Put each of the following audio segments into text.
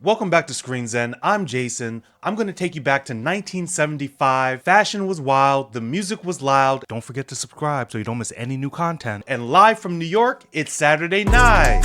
Welcome back to Screen Zen. I'm Jason. I'm going to take you back to 1975. Fashion was wild, the music was loud. Don't forget to subscribe so you don't miss any new content. And live from New York, it's Saturday night.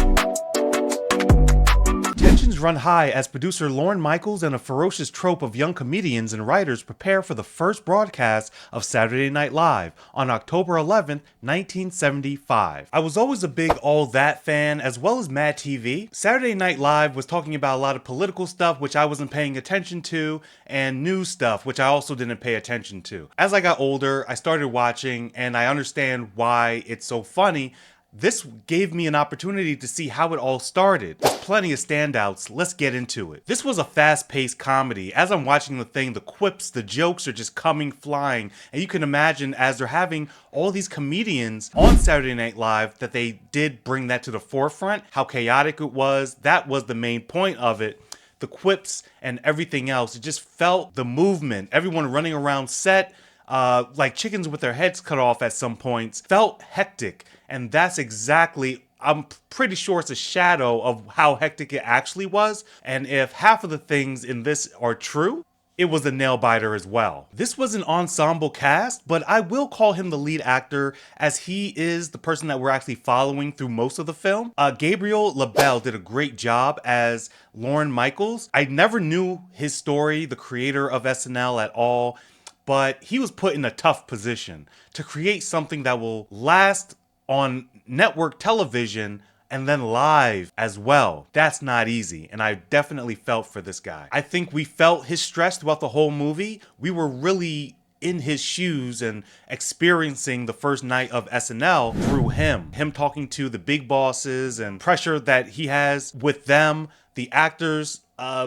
Tensions run high as producer Lorne Michaels and a ferocious troop of young comedians and writers prepare for the first broadcast of Saturday Night Live on October 11th, 1975. I was always a big All That fan, as well as Mad TV. Saturday Night Live was talking about a lot of political stuff, which I wasn't paying attention to, and news stuff, which I also didn't pay attention to. As I got older, I started watching, and I understand why it's so funny. This gave me an opportunity to see how it all started. There's plenty of standouts, let's get into it. This was a fast-paced comedy. As I'm watching the thing, the quips, the jokes are just coming flying. And you can imagine as they're having all these comedians on Saturday Night Live that they did bring that to the forefront, how chaotic it was. That was the main point of it. The quips and everything else, it just felt the movement, everyone running around set, like chickens with their heads cut off at some points, felt hectic. And that's exactly, I'm pretty sure it's a shadow of how hectic it actually was. And if half of the things in this are true, it was a nail biter as well. This was an ensemble cast, but I will call him the lead actor as he is the person that we're actually following through most of the film. Gabriel LaBelle did a great job as Lorne Michaels. I never knew his story, the creator of SNL, at all, but he was put in a tough position to create something that will last on network television and then live as well. That's not easy, and I definitely felt for this guy. I think we felt his stress throughout the whole movie. We were really in his shoes and experiencing the first night of SNL through him. Him talking to the big bosses and pressure that he has with them, the actors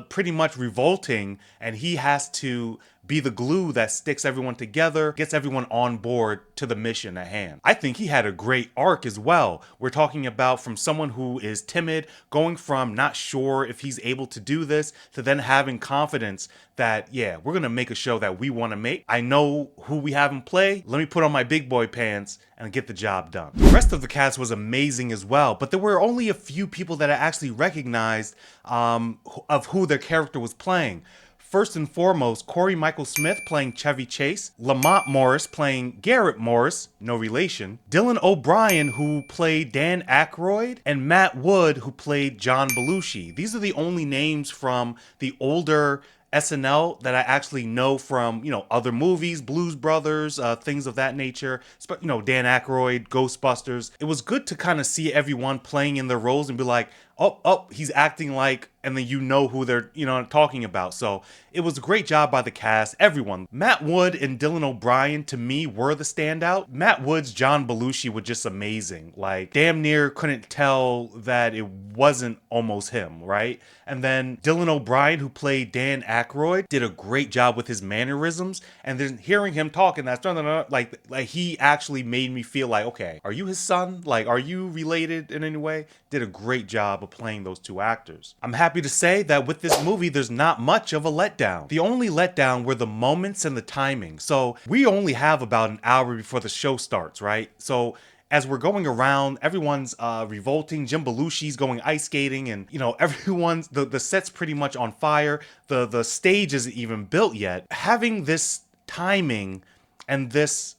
pretty much revolting, and he has to be the glue that sticks everyone together, gets everyone on board to the mission at hand. I think he had a great arc as well. We're talking about from someone who is timid, going from not sure if he's able to do this, to then having confidence that, yeah, we're gonna make a show that we wanna make. I know who we have in play. Let me put on my big boy pants and get the job done. The rest of the cast was amazing as well, but there were only a few people that I actually recognized of who their character was playing. First and foremost, Corey Michael Smith playing Chevy Chase, Lamont Morris playing Garrett Morris, no relation, Dylan O'Brien who played Dan Aykroyd, and Matt Wood who played John Belushi. These are the only names from the older SNL that I actually know from, other movies, Blues Brothers, things of that nature. Dan Aykroyd, Ghostbusters. It was good to kind of see everyone playing in their roles and be like, oh, he's acting like, and then who they're, talking about. So it was a great job by the cast, everyone. Matt Wood and Dylan O'Brien, to me, were the standout. Matt Wood's John Belushi was just amazing. Like, damn near couldn't tell that it wasn't almost him, right? And then Dylan O'Brien, who played Dan Aykroyd, did a great job with his mannerisms. And then hearing him talk and that, like he actually made me feel like, okay, are you his son? Like, are you related in any way? Did a great job of playing those two actors. I'm happy to say that with this movie, there's not much of a letdown. The only letdown were the moments and the timing. So we only have about an hour before the show starts, right? So as we're going around, everyone's revolting. Jim Belushi's going ice skating, and everyone's the set's pretty much on fire. The stage isn't even built yet. Having this timing and this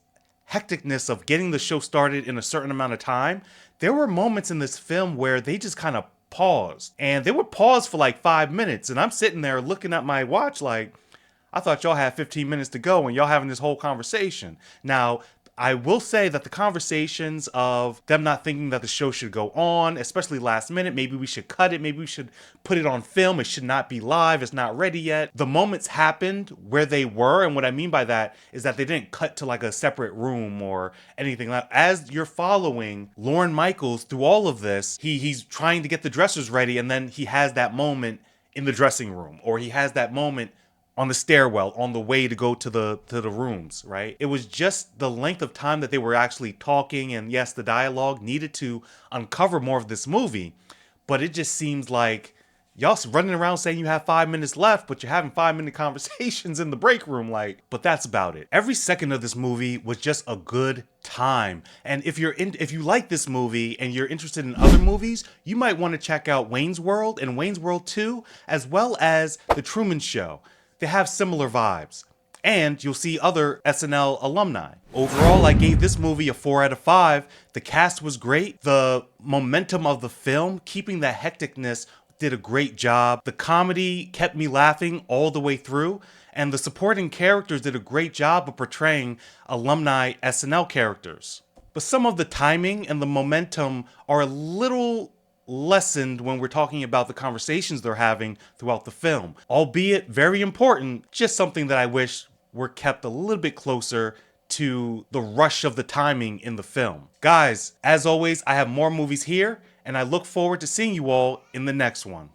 hecticness of getting the show started in a certain amount of time, there were moments in this film where they just kind of paused, and they would pause for like 5 minutes, and I'm sitting there looking at my watch like, I thought y'all had 15 minutes to go and y'all having this whole conversation. Now, I will say that the conversations of them not thinking that the show should go on, especially last minute, maybe we should cut it, maybe we should put it on film, it should not be live, it's not ready yet. The moments happened where they were, and what I mean by that is that they didn't cut to like a separate room or anything like that. As you're following Lorne Michaels through all of this, he's trying to get the dressers ready, and then he has that moment in the dressing room, or he has that moment on the stairwell on the way to go to the rooms, right? It was just the length of time that they were actually talking, and yes, the dialogue needed to uncover more of this movie, but it just seems like Y'all running around saying you have 5 minutes left, but you're having 5 minute conversations in the break room, like, but that's about it. Every second of this movie was just a good time. And if you like this movie and you're interested in other movies, you might want to check out Wayne's World and Wayne's World 2, as well as The Truman Show. They have similar vibes. And you'll see other SNL alumni. Overall, I gave this movie a 4 out of 5. The cast was great. The momentum of the film, keeping that hecticness, did a great job. The comedy kept me laughing all the way through. And the supporting characters did a great job of portraying alumni SNL characters. But some of the timing and the momentum are a little lessened when we're talking about the conversations they're having throughout the film. Albeit very important, just something that I wish were kept a little bit closer to the rush of the timing in the film. Guys, as always, I have more movies here, and I look forward to seeing you all in the next one.